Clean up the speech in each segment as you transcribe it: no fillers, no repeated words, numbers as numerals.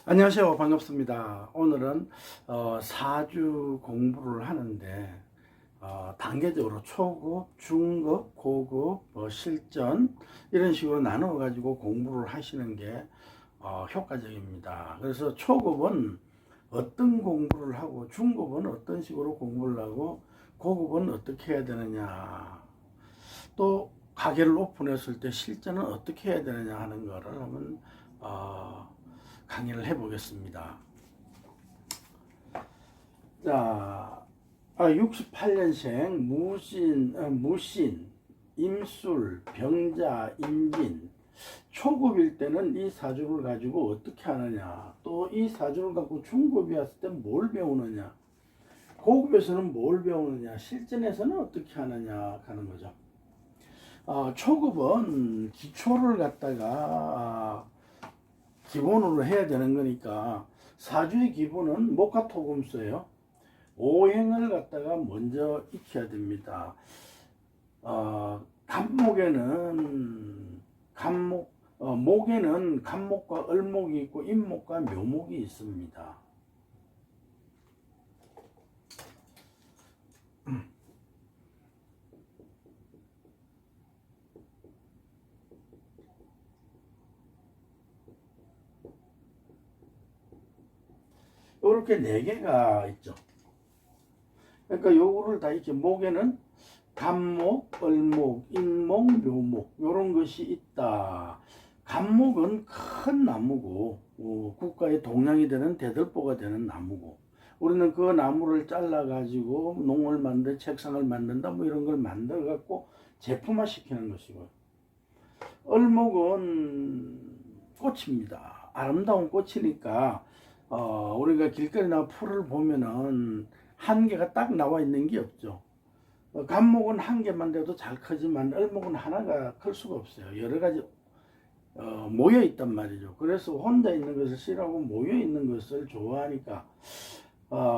안녕하세요. 반갑습니다. 오늘은 사주 공부를 하는데 단계적으로 초급, 중급, 고급, 실전 이런 식으로 나누어 가지고 공부를 하시는 게 효과적입니다. 그래서 초급은 어떤 공부를 하고, 중급은 어떤 식으로 공부를 하고, 고급은 어떻게 해야 되느냐, 또 가게를 오픈했을 때 실전은 어떻게 해야 되느냐 하는 거를 한번 강의를 해보겠습니다. 자, 68년생 무신, 임술, 병자, 임진. 초급일 때는 이 사주를 가지고 어떻게 하느냐, 또 이 사주를 갖고 중급이 왔을 때 뭘 배우느냐, 고급에서는 뭘 배우느냐, 실전에서는 어떻게 하느냐 하는 거죠. 초급은 기초를 갖다가 기본으로 해야 되는 거니까 사주의 기본은 목화토금수예요. 오행을 갖다가 먼저 익혀야 됩니다. 목에는 간목과 을목이 있고 임목과 묘목이 있습니다. 이렇게 네 개가 있죠. 그러니까 요거를 다 이렇게 목에는 간목, 을목, 임목, 묘목 요런 것이 있다. 간목은 큰 나무고 국가의 동량이 되는 대들보가 되는 나무고, 우리는 그 나무를 잘라 가지고 농을 만들, 책상을 만든다 뭐 이런 걸 만들어 갖고 제품화 시키는 것이고요. 을목은 꽃입니다. 아름다운 꽃이니까 우리가 길거리나 풀을 보면은 한 개가 딱 나와 있는 게 없죠. 간목은 한 개만 돼도 잘 크지만 을목은 하나가 클 수가 없어요. 여러 가지 모여 있단 말이죠. 그래서 혼자 있는 것을 싫어하고 모여 있는 것을 좋아하니까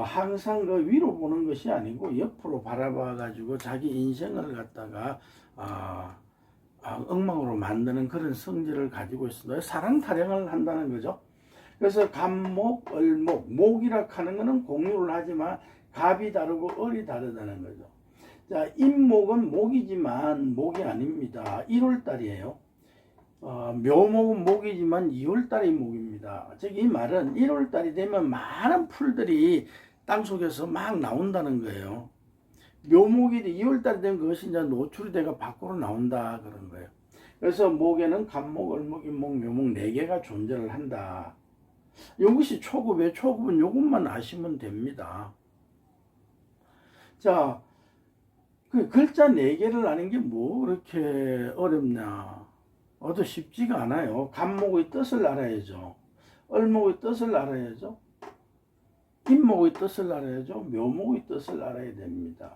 항상 그 위로 보는 것이 아니고 옆으로 바라봐 가지고 자기 인생을 갖다가 엉망으로 만드는 그런 성질을 가지고 있습니다. 사랑 타령을 한다는 거죠. 그래서 간목, 을목, 목이라 하는 것은 공유를 하지만 갑이 다르고 을이 다르다는 거죠. 자, 임목은 목이지만 목이 아닙니다. 1월달이에요. 묘목은 목이지만 2월달이 목입니다. 즉 이 말은 1월달이 되면 많은 풀들이 땅속에서 막 나온다는 거예요. 묘목이 2월달이 되면 그것이 이제 노출이 돼가 밖으로 나온다 그런 거예요. 그래서 목에는 간목, 을목, 임목, 묘목 4개가 존재를 한다. 이것이 초급에 초급은 이것만 아시면 됩니다. 자, 그 글자 4개를 아는 게 뭐 그렇게 어렵냐. 어도 쉽지가 않아요. 간목의 뜻을 알아야죠. 을목의 뜻을 알아야죠. 임목의 뜻을 알아야죠. 묘목의 뜻을 알아야 됩니다.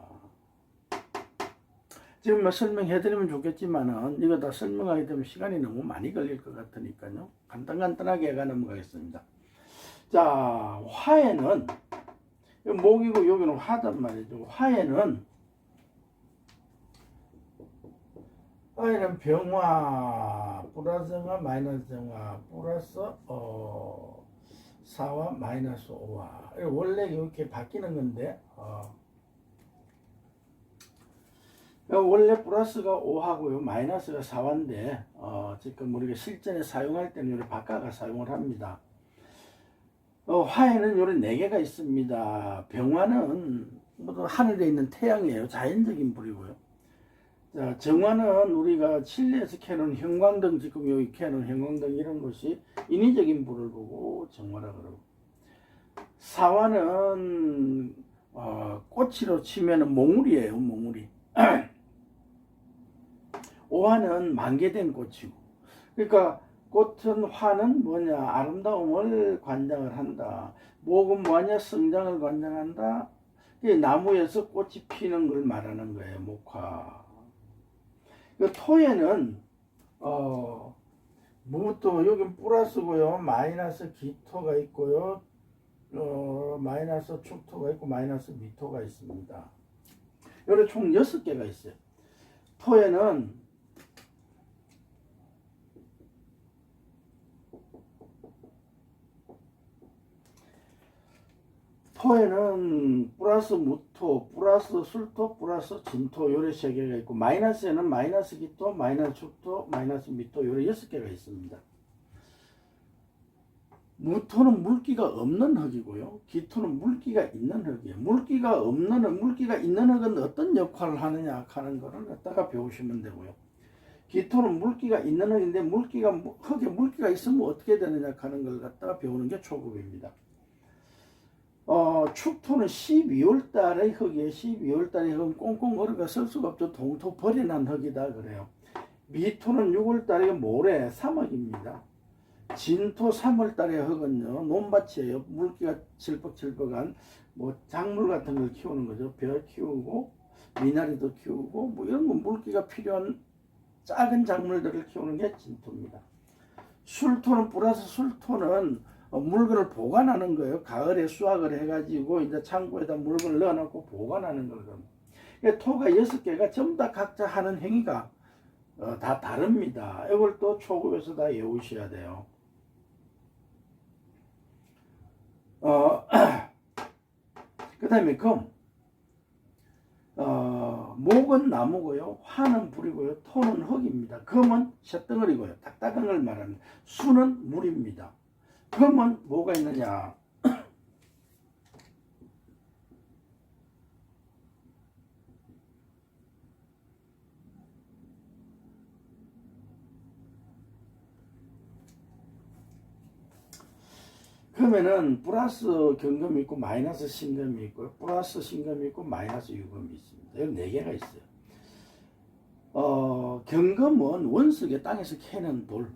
지금 뭐 설명해드리면 좋겠지만은 이거 다 설명하게 되면 시간이 너무 많이 걸릴 것 같으니까요. 간단하게 해가 넘어가겠습니다. 자, 화에는 목이고 여기는 화단 말이죠. 화에는 병화 플러스 화 마이너스 화 플러스 4와 마이너스 5화 원래 이렇게 바뀌는 건데 원래 플러스가 5하고요 마이너스가 4화인데 지금 우리가 실전에 사용할 때는 이렇게 바꿔가 사용을 합니다. 화에는 요런 4개가 있습니다. 병화는 하늘에 있는 태양이에요. 자연적인 불이고요. 자, 정화는 우리가 칠레에서 캐놓은 형광등, 지금 여기 캐놓은 형광등 이런 것이 인위적인 불을 보고 정화라 그러고, 사화는 꽃으로 치면 몽우리예요. 몽우리. 오화는 만개된 꽃이고, 그러니까 꽃은 화는 뭐냐, 아름다움을 관장을 한다. 목은 뭐냐, 성장을 관장한다. 나무에서 꽃이 피는 걸 말하는 거예요. 목화. 토에는 무토, 여기 플러스고요, 마이너스 기토가 있고요, 마이너스 축토가 있고 마이너스 미토가 있습니다. 요래 총 6개가 있어요. 토에는 토에는 플러스 무토, 플러스 술토, 플러스 진토 요래 3개가 있고, 마이너스에는 마이너스 기토, 마이너스 축토, 마이너스 미토 요래 6개가 있습니다. 무토는 물기가 없는 흙이고요. 기토는 물기가 있는 흙이에요. 물기가 있는 흙은 어떤 역할을 하느냐 하는 거를 갖다가 배우시면 되고요. 기토는 물기가 있는 흙인데 흙에 물기가 있으면 어떻게 되느냐 하는 걸 갖다가 배우는 게 초급입니다. 축토는 12월 달의 흙이에요. 12월 달의 흙은 꽁꽁 얼어가 쓸 수가 없죠. 동토 버려난 흙이다 그래요. 미토는 6월 달의 모래, 사막입니다. 진토 3월 달의 흙은요, 논밭이에요. 물기가 질퍽질퍽한 뭐 작물 같은 걸 키우는 거죠. 벼 키우고 미나리도 키우고 뭐 이런 거 물기가 필요한 작은 작물들을 키우는 게 진토입니다. 술토는 플러스 술토는 물건을 보관하는 거예요. 가을에 수확을 해가지고 이제 창고에다 물건을 넣어놓고 보관하는 거거든요. 토가 6개가 전부 다 각자 하는 행위가 다 다릅니다. 이걸 또 초급에서 다 외우셔야 돼요. 그 다음에 금. 목은 나무고요. 화는 불이고요. 토는 흙입니다. 금은 쇳덩어리고요. 딱딱한 걸 말합니다. 수는 물입니다. 금은 뭐가 있느냐? 그러면은 플러스 경금이 있고 마이너스 신금이 있고 플러스 신금이 있고 마이너스 유금이 있습니다. 여기 4개가 있어요. 경금은 원석에 땅에서 캐는 돌.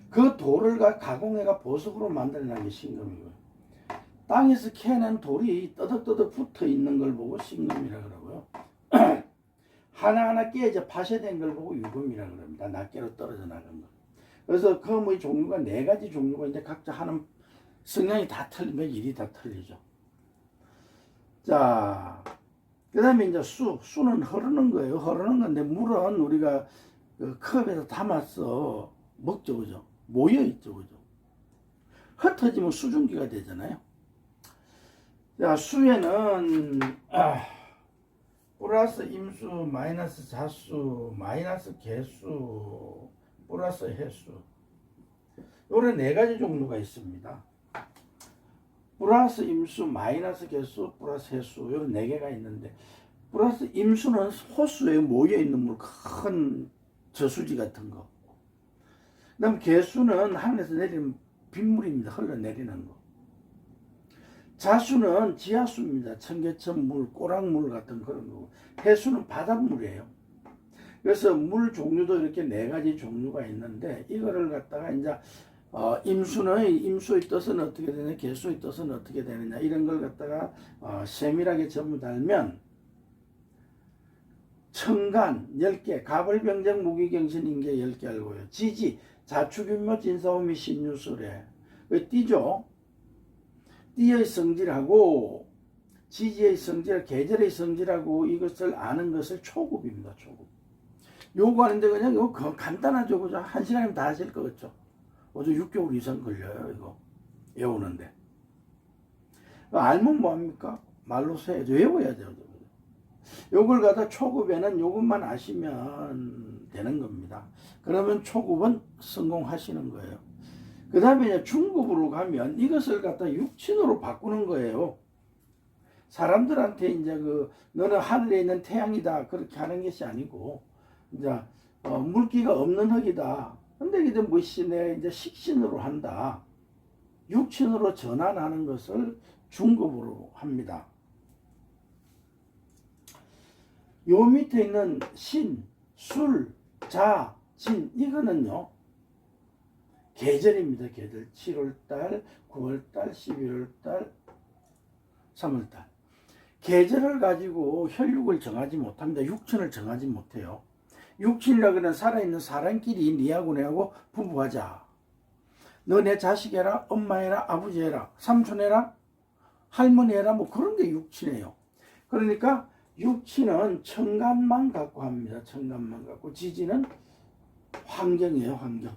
그 돌을 가공해가 보석으로 만들어낸 게 신금이고요. 땅에서 캐낸 돌이 떠덕떠덕 붙어 있는 걸 보고 신금이라 그러고요. 하나하나 깨져 파쇄된 걸 보고 유금이라 그럽니다. 낱개로 떨어져 나간 거. 그래서 금의 종류가 4가지 종류가 이제 각자 하는 성향이 다 틀리면 일이 다 틀리죠. 자, 그 다음에 이제 수는 흐르는 거예요. 흐르는 건데, 물은 우리가 그 컵에서 담아서 먹죠, 그죠? 모여있죠, 그죠? 흩어지면 수증기가 되잖아요. 자, 수에는, 플러스 임수, 마이너스 자수, 마이너스 개수, 플러스 해수. 요런 4가지 종류가 있습니다. 플러스 임수, 마이너스 개수, 플러스 해수 이런 4개가 있는데 플러스 임수는 호수에 모여있는 물, 큰 저수지 같은 거. 그 다음 개수는 하늘에서 내리는 빗물입니다. 흘러내리는 거. 자수는 지하수입니다. 청계천 물, 꼬락물 같은 그런 거고. 해수는 바닷물이에요. 그래서 물 종류도 이렇게 4가지 종류가 있는데 이거를 갖다가 이제 임수의 뜻은 어떻게 되냐, 개수의 뜻은 어떻게 되느냐, 이런 걸 갖다가 세밀하게 전부 달면 천간 10개, 가벌병정 무기경신 인계 10개 알고요. 지지, 자축인묘 진사오미 신유술에 띠죠. 띠의 성질하고 지지의 성질, 계절의 성질하고 이것을 아는 것을 초급입니다. 초급. 요거 하는데 그냥 이거 간단하죠. 그죠? 1시간이면 다 하실 거 같죠? 어제 6개월 이상 걸려요, 이거. 외우는데. 알면 뭐합니까? 말로 써야죠. 외워야죠. 요걸 갖다 초급에는 요것만 아시면 되는 겁니다. 그러면 초급은 성공하시는 거예요. 그 다음에 이제 중급으로 가면 이것을 갖다 육친으로 바꾸는 거예요. 사람들한테 이제 너는 하늘에 있는 태양이다. 그렇게 하는 것이 아니고, 이제, 물기가 없는 흙이다. 근데 이제 무신에 이제 식신으로 한다. 육신으로 전환하는 것을 중급으로 합니다. 요 밑에 있는 신, 술, 자, 진 이거는요. 계절입니다. 계절. 7월달, 9월달, 11월달, 3월달. 계절을 가지고 혈육을 정하지 못합니다. 육신을 정하지 못해요. 육친이라 그러는 살아있는 사람끼리 니하고 내하고 부부하자. 너 내 자식 해라, 엄마 해라, 아버지 해라, 삼촌 해라, 할머니 해라, 뭐 그런 게 육친이에요. 그러니까 육친은 천간만 갖고 합니다. 천간만 갖고. 지지는 환경이에요. 환경.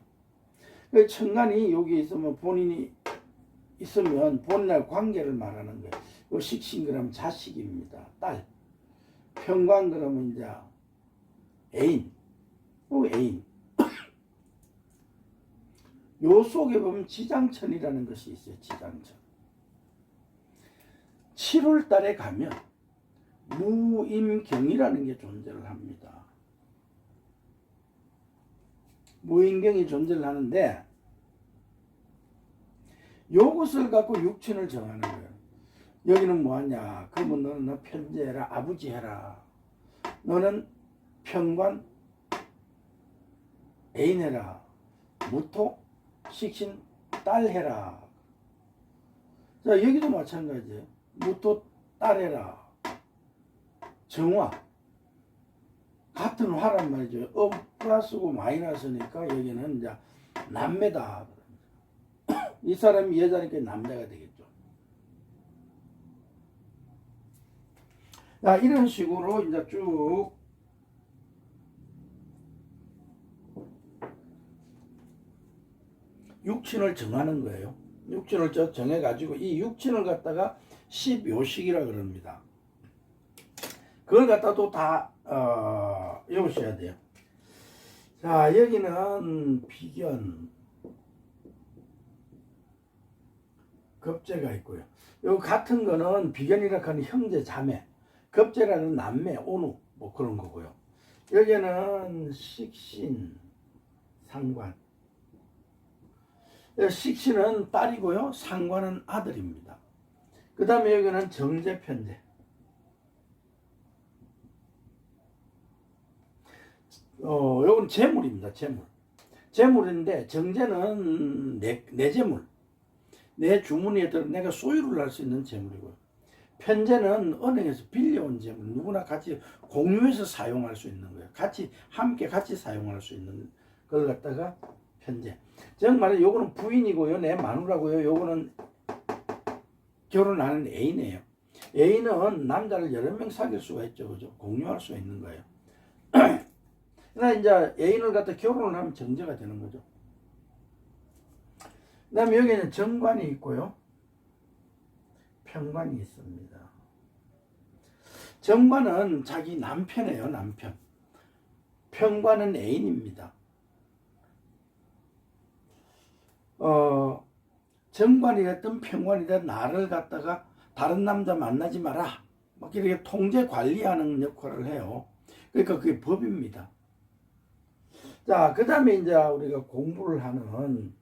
천간이 여기 있으면 본인이 있으면 본인의 관계를 말하는 거예요. 그 식신 그러면 자식입니다. 딸. 편관 그러면 이제 애인. 애인. 요 속에 보면 지장천이라는 것이 있어요. 지장천. 7월 달에 가면 무임경이라는 게 존재를 합니다. 무임경이 존재를 하는데 요것을 갖고 육친을 정하는 거예요. 여기는 뭐하냐? 그러면 너는 너 편제해라. 아버지 해라. 너는 편관 애인 해라. 무토 식신 딸 해라. 자, 여기도 마찬가지예요. 무토 딸 해라. 정화 같은 화란 말이죠. 플러스고 마이너스니까 여기는 이제 남매다. 이 사람이 여자니까 남자가 되겠죠. 자, 이런 식으로 이제 쭉 육친을 정하는 거예요. 육친을 정해가지고 이 육친을 갖다가 10요식이라 그럽니다. 그걸 갖다 또 다 외우셔야 돼요. 자, 여기는 비견 급제가 있고요. 요 같은 거는 비견이라 하는 형제 자매, 급제라는 남매 온우 뭐 그런 거고요. 여기는 식신 상관. 식신은 딸이고요. 상관은 아들입니다. 그 다음에 여기는 정제 편제. 요건 재물입니다. 재물. 재물인데 정제는 내 재물. 내 주머니에 들어 내가 소유를 할 수 있는 재물이고요. 편제는 은행에서 빌려온 재물. 누구나 같이 공유해서 사용할 수 있는 거예요. 함께 같이 사용할 수 있는 걸 갖다가 편제. 정말 요거는 부인이고요. 내 마누라고요. 요거는 결혼하는 애인이에요. 애인은 남자를 여러 명 사귈 수가 있죠. 그죠? 공유할 수 있는 거예요. 그러나 이제 애인을 갖다 결혼을 하면 정제가 되는 거죠. 그 다음에 여기는 정관이 있고요. 편관이 있습니다. 정관은 자기 남편이에요. 남편. 편관은 애인입니다. 정관이랬든 편관이든 나를 갖다가 다른 남자 만나지 마라. 막 이렇게 통제 관리하는 역할을 해요. 그러니까 그게 법입니다. 자, 그 다음에 이제 우리가 공부를 하는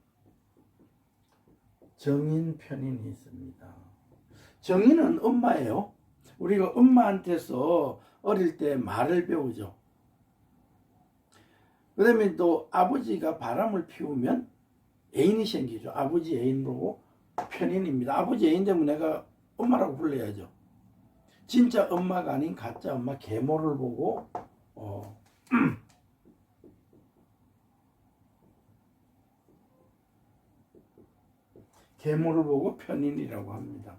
정인, 편인이 있습니다. 정인은 엄마예요. 우리가 엄마한테서 어릴 때 말을 배우죠. 그 다음에 또 아버지가 바람을 피우면 애인이 생기죠. 아버지 애인 보고 편인입니다. 아버지 애인 되면 내가 엄마라고 불러야죠. 진짜 엄마가 아닌 가짜 엄마 계모를 보고 계모를 보고 편인이라고 합니다.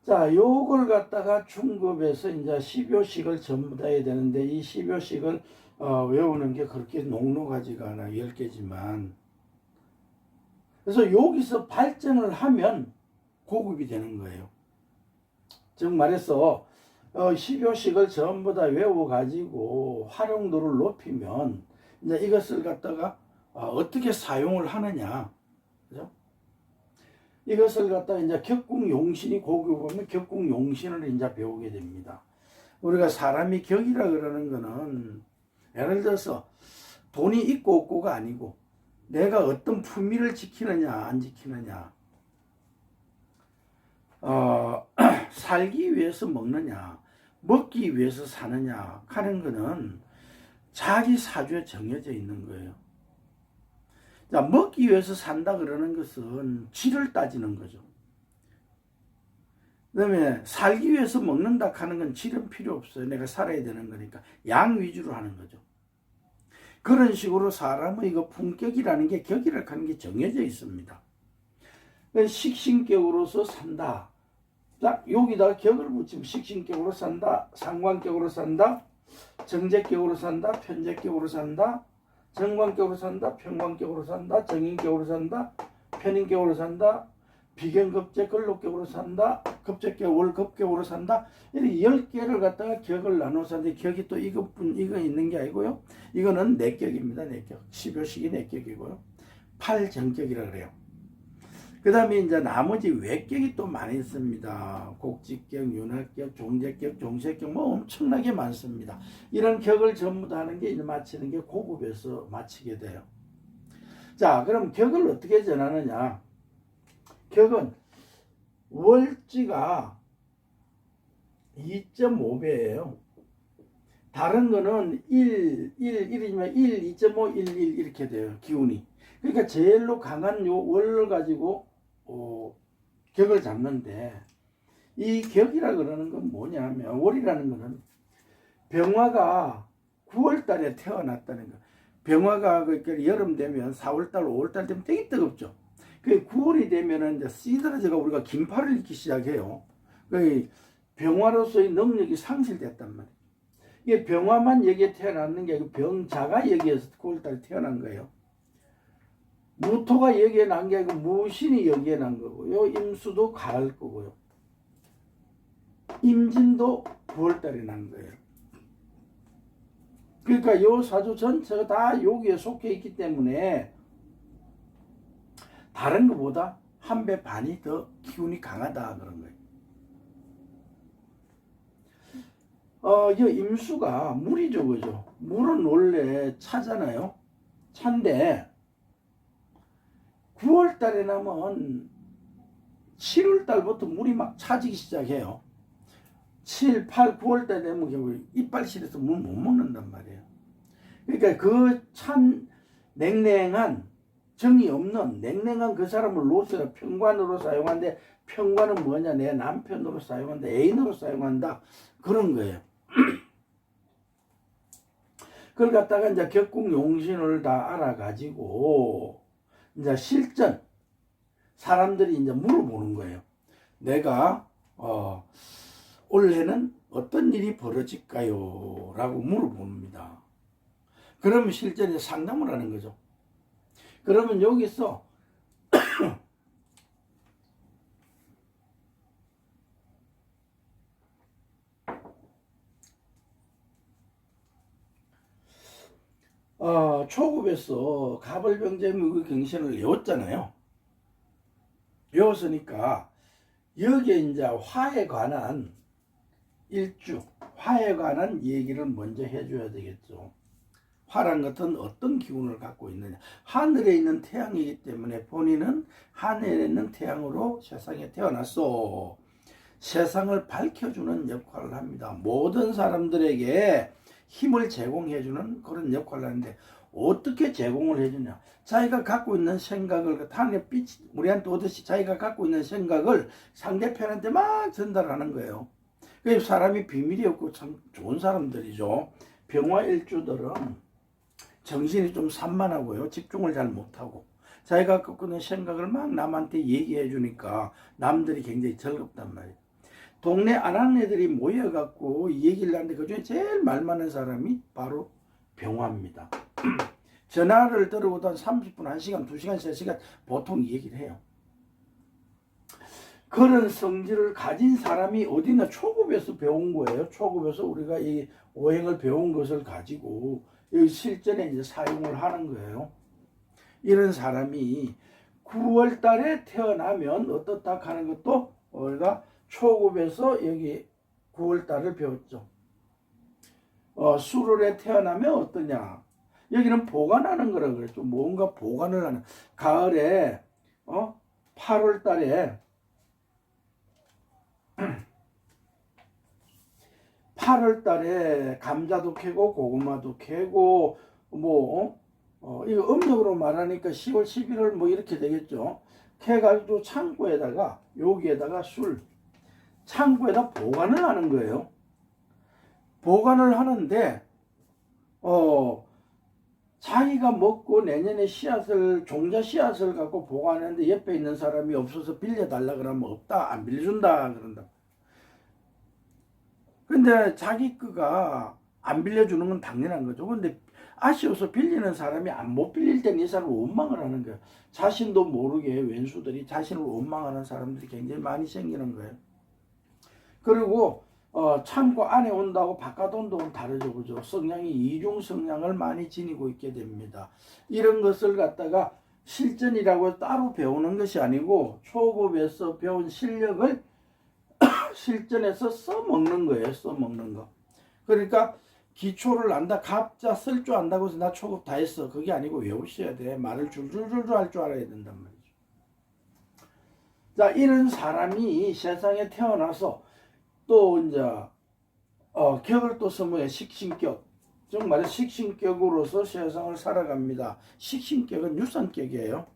자, 요걸 갖다가 중급에서 이제 10요식을 전부 다 해야 되는데 이 10요식을 외우는 게 그렇게 녹록하지가 않아. 10개지만. 그래서 여기서 발전을 하면 고급이 되는 거예요. 즉 말해서 10요식을 전부 다 외워가지고 활용도를 높이면 이제 이것을 갖다가 어떻게 사용을 하느냐. 그죠? 이것을 갖다 이제 격궁용신이 고급하면 격궁용신을 이제 배우게 됩니다. 우리가 사람이 격이라 그러는 거는 예를 들어서 돈이 있고 없고가 아니고 내가 어떤 품위를 지키느냐 안 지키느냐, 살기 위해서 먹느냐 먹기 위해서 사느냐 하는 거는 자기 사주에 정해져 있는 거예요. 자, 먹기 위해서 산다 그러는 것은 질을 따지는 거죠. 그 다음에 살기 위해서 먹는다 하는 건 질은 필요 없어요. 내가 살아야 되는 거니까 양 위주로 하는 거죠. 그런 식으로 사람의 그 품격이라는 게 격이라고 하는 게 정해져 있습니다. 식신격으로서 산다. 자, 여기다가 격을 붙이면 식신격으로 산다, 상관격으로 산다, 정제격으로 산다, 편제격으로 산다, 정관격으로 산다, 편관격으로 산다, 정인격으로 산다, 편인격으로 산다, 비견급제 근록격으로 산다. 급제격 월급격으로 산다. 이렇게 10개를 갖다가 격을 나눠서 하는데 격이 또 이거 있는 게 아니고요. 이거는 내격입니다. 내격. 10요식이 내격이고요. 8정격이라 그래요. 그 다음에 이제 나머지 외격이 또 많이 있습니다. 곡직격, 윤활격, 종제격, 종세격 뭐 엄청나게 많습니다. 이런 격을 전부 다 하는 게 이제 마치는 게 고급에서 마치게 돼요. 자, 그럼 격을 어떻게 전하느냐? 격은 월지가 2.5배예요. 다른 거는 1이면 1, 2.5, 1, 1 이렇게 돼요. 기운이. 그러니까 제일로 강한 요 월을 가지고 격을 잡는데 이 격이라 그러는 건 뭐냐면 월이라는 거는 병화가 9월 달에 태어났다는 거. 병화가 그러니까 여름 되면 4월 달, 5월 달 되면 되게 뜨겁죠. 그 9월이 되면은 이제 씨드라지가 우리가 긴팔을 입기 시작해요. 그 병화로서의 능력이 상실됐단 말이에요. 이게 병화만 여기에 태어났는 게 아니고 병자가 여기에서 9월 달에 태어난 거예요. 무토가 여기에 난 게 아니고 무신이 여기에 난 거고요. 임수도 가을 거고요. 임진도 9월 달에 난 거예요. 그러니까 요 사주 전체가 다 여기에 속해 있기 때문에 다른 것보다 한 배 반이 더 기운이 강하다 그런 거예요. 이 임수가 물이죠, 그죠? 물은 원래 차잖아요. 차인데 9월 달에 나면 7월 달부터 물이 막 차지기 시작해요. 7, 8, 9월 달 되면 결국 이빨실에서 물 못 먹는단 말이에요. 그러니까 그 찬 냉랭한 정이 없는 냉랭한 그 사람을 로스가 평관으로 사용하는데 평관은 뭐냐? 내 남편으로 사용한다. 애인으로 사용한다. 그런 거예요. 그걸 갖다가 이제 격국용신을 다 알아가지고 이제 실전 사람들이 이제 물어보는 거예요. 내가 올해는 어떤 일이 벌어질까요? 라고 물어봅니다. 그러면 실전에 상담을 하는 거죠. 그러면 여기서 초급에서 가벌병제무의 경신을 외웠잖아요. 외웠으니까 여기에 이제 화에 관한 일주, 화에 관한 얘기를 먼저 해줘야 되겠죠. 화란 것은 어떤 기운을 갖고 있느냐. 하늘에 있는 태양이기 때문에 본인은 하늘에 있는 태양으로 세상에 태어났어. 세상을 밝혀주는 역할을 합니다. 모든 사람들에게 힘을 제공해주는 그런 역할을 하는데 어떻게 제공을 해주냐. 자기가 갖고 있는 생각을 하늘의 빛 우리한테 오듯이 자기가 갖고 있는 생각을 상대편한테 막 전달하는 거예요. 그래서 사람이 비밀이 없고 참 좋은 사람들이죠. 병화일주들은 정신이 좀 산만하고요. 집중을 잘 못하고 자기가 갖고 있는 생각을 막 남한테 얘기해 주니까 남들이 굉장히 즐겁단 말이에요. 동네 안 하는 애들이 모여갖고 얘기를 하는데 그중에 제일 말 많은 사람이 바로 병화입니다. 전화를 들어보다 30분, 1시간, 2시간, 3시간 보통 얘기를 해요. 그런 성질을 가진 사람이 어디나 초급에서 배운 거예요. 초급에서 우리가 이 오행을 배운 것을 가지고 실전에 이제 사용을 하는 거예요. 이런 사람이 9월 달에 태어나면 어떻다 하는 것도 우리가 초급에서 여기 9월 달을 배웠죠. 수월에 태어나면 어떠냐. 여기는 보관하는 거라고 그랬죠. 뭔가 보관을 하는. 가을에 8월 달에 8월 달에 감자도 캐고 고구마도 캐고 이거 음력으로 말하니까 10월 11월 뭐 이렇게 되겠죠. 캐가지고 창고에다가 여기에다가 창고에다 보관을 하는 거예요. 보관을 하는데 자기가 먹고 내년에 종자 씨앗을 갖고 보관하는데 옆에 있는 사람이 없어서 빌려달라 그러면 없다, 안 빌려준다 그런다. 근데 자기 거가 안 빌려주는 건 당연한 거죠. 근데 아쉬워서 빌리는 사람이 못 빌릴 때는 이 사람을 원망을 하는 거예요. 자신도 모르게 왼수들이 자신을 원망하는 사람들이 굉장히 많이 생기는 거예요. 그리고 창고 안에 온다고 바깥 온도는 다르죠. 그죠? 성향이 이중 성향을 많이 지니고 있게 됩니다. 이런 것을 갖다가 실전이라고 따로 배우는 것이 아니고 초급에서 배운 실력을 실전에서 써먹는 거예요. 써먹는 거. 그러니까 기초를 안다. 갑자 쓸 줄 안다고 해서 나 초급 다 했어. 그게 아니고 외우셔야 돼. 말을 줄줄줄 할 줄 알아야 된단 말이죠. 자, 이런 사람이 세상에 태어나서 또 이제 격을 또 서무에 식신격, 즉 말해 식신격으로서 세상을 살아갑니다. 식신격은 유산격이에요.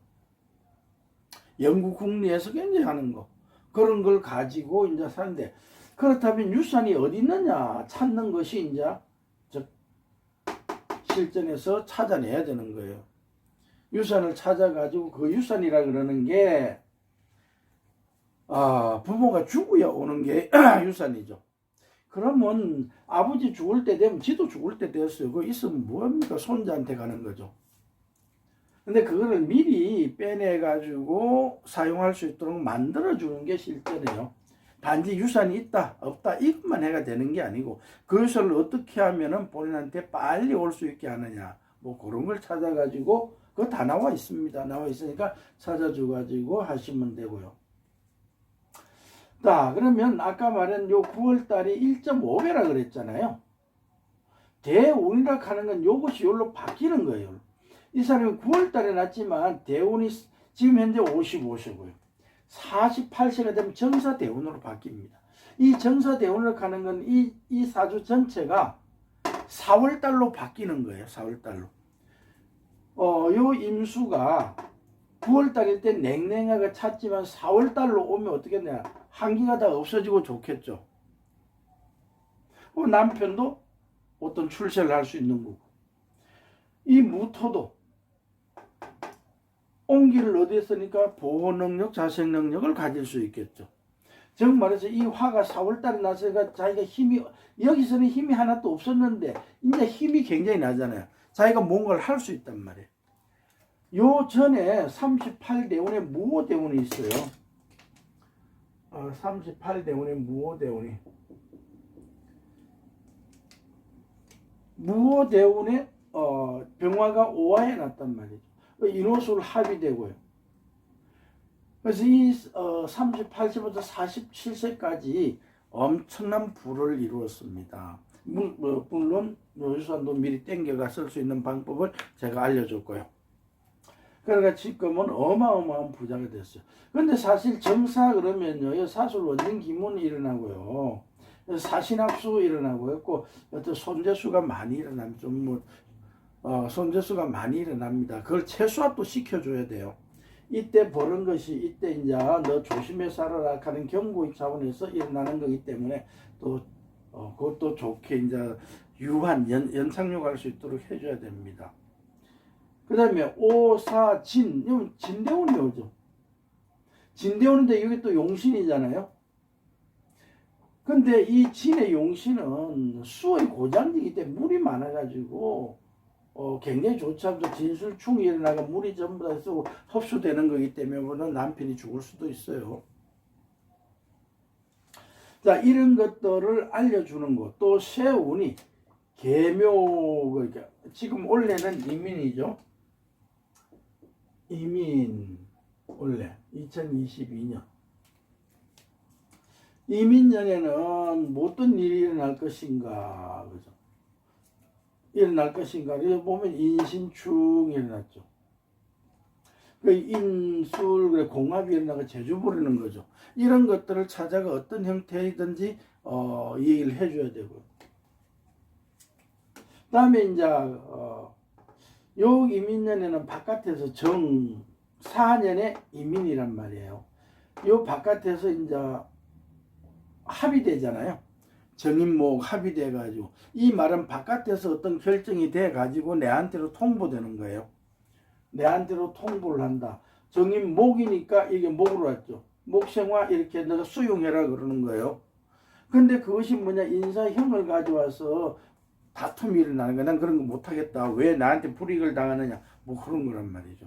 영국 국리에서 굉장히 하는 거. 그런 걸 가지고 이제 사는데, 그렇다면 유산이 어디 있느냐 찾는 것이 이제 실전에서 찾아내야 되는 거예요. 유산을 찾아가지고 그 유산이라 그러는 게 부모가 죽어야 오는 게 유산이죠. 그러면 아버지 죽을 때 되면 지도 죽을 때 됐어요. 그거 있으면 뭐합니까? 손자한테 가는 거죠. 근데 그거를 미리 빼내가지고 사용할 수 있도록 만들어주는 게 실전이에요. 단지 유산이 있다, 없다, 이것만 해가 되는 게 아니고, 그 유산을 어떻게 하면은 본인한테 빨리 올 수 있게 하느냐, 뭐 그런 걸 찾아가지고, 그거 다 나와 있습니다. 나와 있으니까 찾아줘가지고 하시면 되고요. 자, 그러면 아까 말한 요 9월달이 1.5배라 그랬잖아요. 대운이라 하는 건 요것이 요로 바뀌는 거예요. 이 사람이 9월달에 났지만 대운이 지금 현재 55세고요. 48세가 되면 정사대운으로 바뀝니다. 이 정사대운으로 가는 건 이 사주 전체가 4월달로 바뀌는 거예요. 4월달로. 요 임수가 9월달일 때 냉랭하게 찼지만 4월달로 오면 어떻게 되냐. 한기가 다 없어지고 좋겠죠. 남편도 어떤 출세를 할 수 있는 거고. 이 무토도 온기를 어디에 쓰니까 보호 능력, 자생 능력을 가질 수 있겠죠. 즉 말해서 이 화가 4월달에 났으니까 자기가 힘이, 여기서는 힘이 하나도 없었는데 이제 힘이 굉장히 나잖아요. 자기가 뭔가를 할 수 있단 말이에요. 요 전에 38대운에 무호대운이 있어요. 38대운에 무호대운에 병화가 오화에 났단 말이죠. 인호술 합의되고요. 그래서 이 38세부터 47세까지 엄청난 부를 이루었습니다. 물론 유산도 미리 땡겨가 쓸 수 있는 방법을 제가 알려줬고요. 그러니까 지금은 어마어마한 부자가 됐어요. 그런데 사실 정사 그러면요, 사술 원진 기문이 일어나고요, 사신합수 일어나고요, 어떤 손재수가 많이 일어납니다. 손재수가 많이 일어납니다. 그걸 최소화도 시켜줘야 돼요. 이때 버는 것이 이때 이제 너 조심해 살아라 하는 경고의 차원에서 일어나는 거기 때문에 또 그것도 좋게 이제 유한 연착륙할 수 있도록 해줘야 됩니다. 그 다음에 오사진, 이건 진대운이 오죠. 진대운인데 여기 또 용신이잖아요. 근데 이 진의 용신은 수의 고장이기 때문에 물이 많아가지고 굉장히 좋지 않죠. 진술충이 일어나가 물이 전부 다 쓰고 흡수되는 거기 때문에 남편이 죽을 수도 있어요. 자, 이런 것들을 알려주는 것. 또 세운이 계묘, 그러니까 지금 올해는 이민이죠. 이민 올해 2022년. 이민년에는 어떤 일이 일어날 것인가, 그죠? 일어날 것인가. 여기 보면 인신충이 일어났죠. 그 인술, 공합이 일어나고 제주 부리는 거죠. 이런 것들을 찾아가 어떤 형태이든지 얘기를 해줘야 되고요. 그 다음에 이제 요 이민년에는 바깥에서 정4년의 이민이란 말이에요. 요 바깥에서 이제 합의되잖아요. 정인목 합의돼가지고, 이 말은 바깥에서 어떤 결정이 돼가지고 내한테로 통보되는 거예요. 내한테로 통보를 한다. 정인목이니까 이게 목으로 왔죠. 목생화 이렇게 내가 수용해라 그러는 거예요. 근데 그것이 뭐냐, 인사형을 가져와서 다툼이 일어나는 거야. 난 그런 거 못하겠다. 왜 나한테 불이익을 당하느냐. 뭐 그런 거란 말이죠.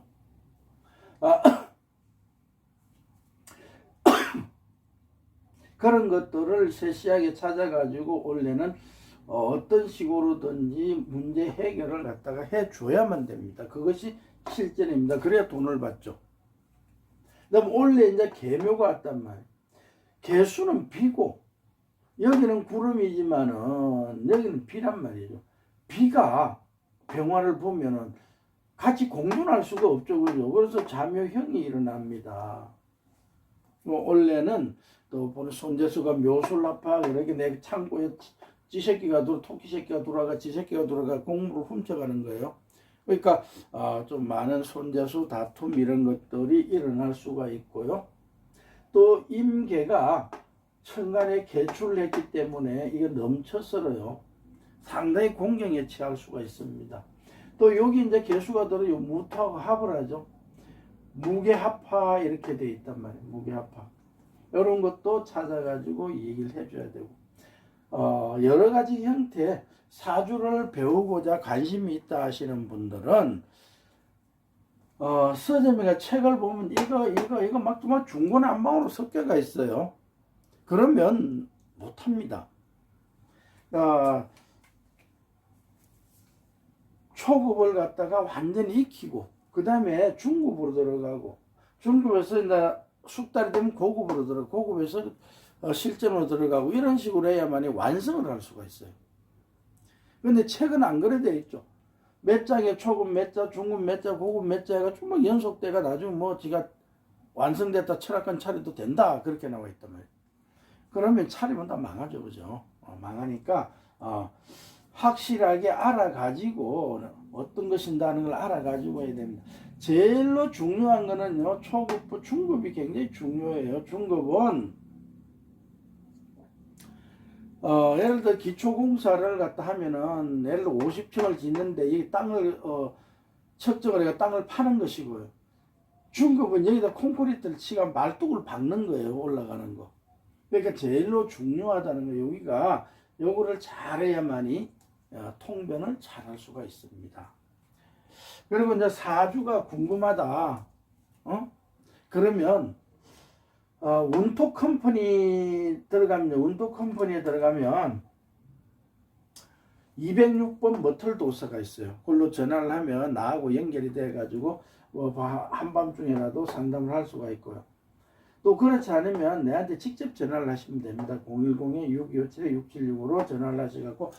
그런 것들을 세시하게 찾아가지고 원래는 어떤 식으로든지 문제 해결을 갖다가 해줘야만 됩니다. 그것이 실전입니다. 그래야 돈을 받죠. 그다음 원래 이제 계묘가 왔단 말이에요. 계수는 비고 여기는 구름이지만은 여기는 비란 말이죠. 비가 병화를 보면은 같이 공존할 수가 없죠. 그죠? 그래서 자묘형이 일어납니다. 뭐 원래는 또 보는 손재수가 묘술납파 이렇게 내 창고에 쥐새끼가 토끼새끼가 돌아가 쥐새끼가 돌아가 공물을 훔쳐가는 거예요. 그러니까 좀 많은 손재수 다툼 이런 것들이 일어날 수가 있고요. 또 임계가 천간에 개출을 했기 때문에 이게 넘쳐서요 상당히 공경에 취할 수가 있습니다. 또 여기 이제 개수가 들어요. 무토하고 합을 하죠. 무게합화 이렇게 돼 있단 말이에요. 무게합화. 이런 것도 찾아가지고 얘기를 해줘야 되고 여러 가지 형태 사주를 배우고자 관심이 있다 하시는 분들은 서점이가 책을 보면 이거 막 중구난방으로 섞여가 있어요. 그러면 못합니다. 초급을 갖다가 완전히 익히고 그 다음에 중급으로 들어가고 중급에서 이제 숙달이 되면 고급으로 들어가고 고급에서 실전으로 들어가고 이런 식으로 해야만이 완성을 할 수가 있어요. 근데 책은 안 그래 돼 있죠. 몇 장에 초급 몇 자, 중급 몇 자, 고급 몇 자 해가 막 연속돼가 나중에 뭐 지가 완성됐다 철학관 차려도 된다 그렇게 나와 있단 말이에요. 그러면 차리면 다 망하죠. 그죠? 망하니까 확실하게 알아가지고 어떤 것인다는 걸 알아가지고 해야 됩니다. 제일로 중요한 거는요. 초급부 중급이 굉장히 중요해요. 중급은 예를 들어 기초공사를 갖다 하면은 예를 들어 50층을 짓는데 이 땅을 측정을 해서 땅을 파는 것이고요. 중급은 여기다 콘크리트를 치가 말뚝을 박는 거예요. 올라가는 거. 그러니까 제일로 중요하다는 거 여기가 요거를 잘해야만이 통변을 잘할 수가 있습니다. 그리고 이제 사주가 궁금하다. 그러면 운토 컴퍼니 운토 컴퍼니에 들어가면 206번 머털도서가 있어요. 그걸로 전화를 하면 나하고 연결이 돼 가지고 한밤중에라도 상담을 할 수가 있고요. 또 그렇지 않으면 내한테 직접 전화를 하시면 됩니다. 010-6257-6765로 전화를 하셔갖고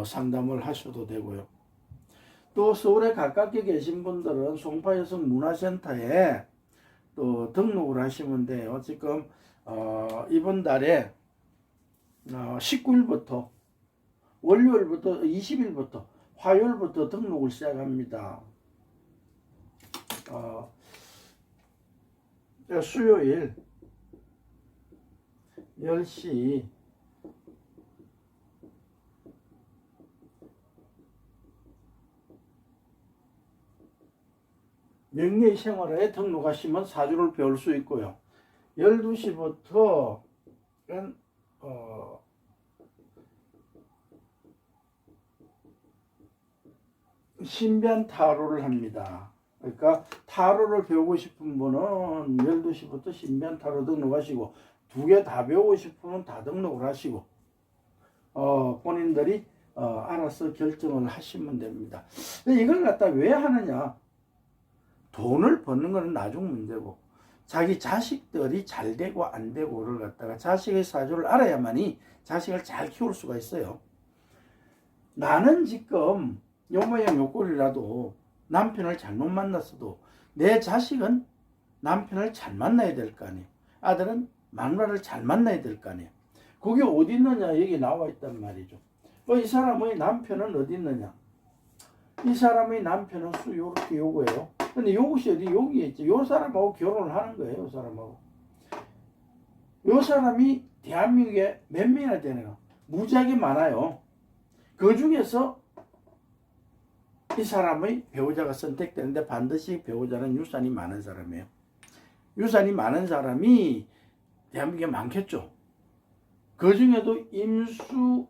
상담을 하셔도 되고요. 또 서울에 가깝게 계신 분들은 송파여성 문화센터에 또 등록을 하시면 돼요. 지금 이번 달에 19일부터 월요일부터 20일부터 화요일부터 등록을 시작합니다. 수요일 10시 명예의 생활에 등록하시면 사주를 배울 수 있고요. 12시부터 신변 타로를 합니다. 그러니까 타로를 배우고 싶은 분은 12시부터 신변 타로 등록하시고 2개 다 배우고 싶으면 다 등록을 하시고 본인들이 알아서 결정을 하시면 됩니다. 이걸 갖다 왜 하느냐? 돈을 버는 것은 나중 문제고 자기 자식들이 잘 되고 안 되고를 갖다가 자식의 사주를 알아야만이 자식을 잘 키울 수가 있어요. 나는 지금 요 모양 요 꼴이라도 남편을 잘못 만났어도 내 자식은 남편을 잘 만나야 될 거 아니에요. 아들은 마누라를 잘 만나야 될 거 아니에요. 그게 어디 있느냐 여기 나와 있단 말이죠. 이 사람의 남편은 어디 있느냐? 이 사람의 남편은 요렇게 요거예요. 근데 요것이 어디 여기에 있죠. 요 사람하고 결혼을 하는 거예요. 요 사람하고. 요 사람이 대한민국에 몇 명이나 되나? 무지하게 많아요. 그 중에서 이 사람의 배우자가 선택되는데 반드시 배우자는 유산이 많은 사람이에요. 유산이 많은 사람이 대한민국에 많겠죠. 그 중에도 임수를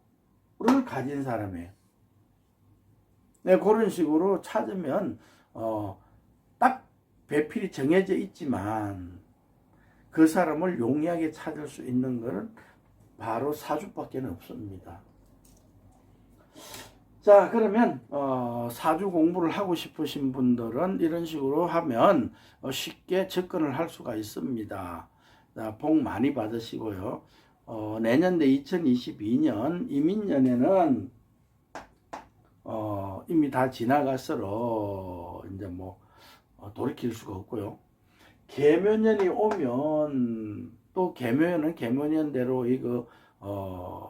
가진 사람이에요. 네, 그런 식으로 찾으면 딱 배필이 정해져 있지만 그 사람을 용이하게 찾을 수 있는 것은 바로 사주밖에 없습니다. 자, 그러면 사주 공부를 하고 싶으신 분들은 이런 식으로 하면 쉽게 접근을 할 수가 있습니다. 자, 복 많이 받으시고요. 내년대 2022년 이민년에는 이미 다 지나갔으러 이제 뭐 돌이킬 수가 없고요. 계묘년이 오면 또 계묘년은 계묘년대로 이거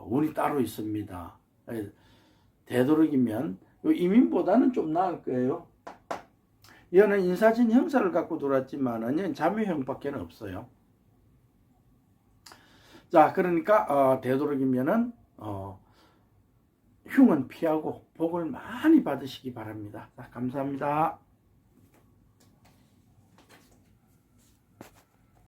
운이 따로 있습니다. 되도록이면 이민보다는 좀 나을 거예요. 이거는 인사진 형사를 갖고 돌았지만은 자묘형밖에 없어요. 자, 그러니까 되도록이면은 흉은 피하고 복을 많이 받으시기 바랍니다. 자, 감사합니다.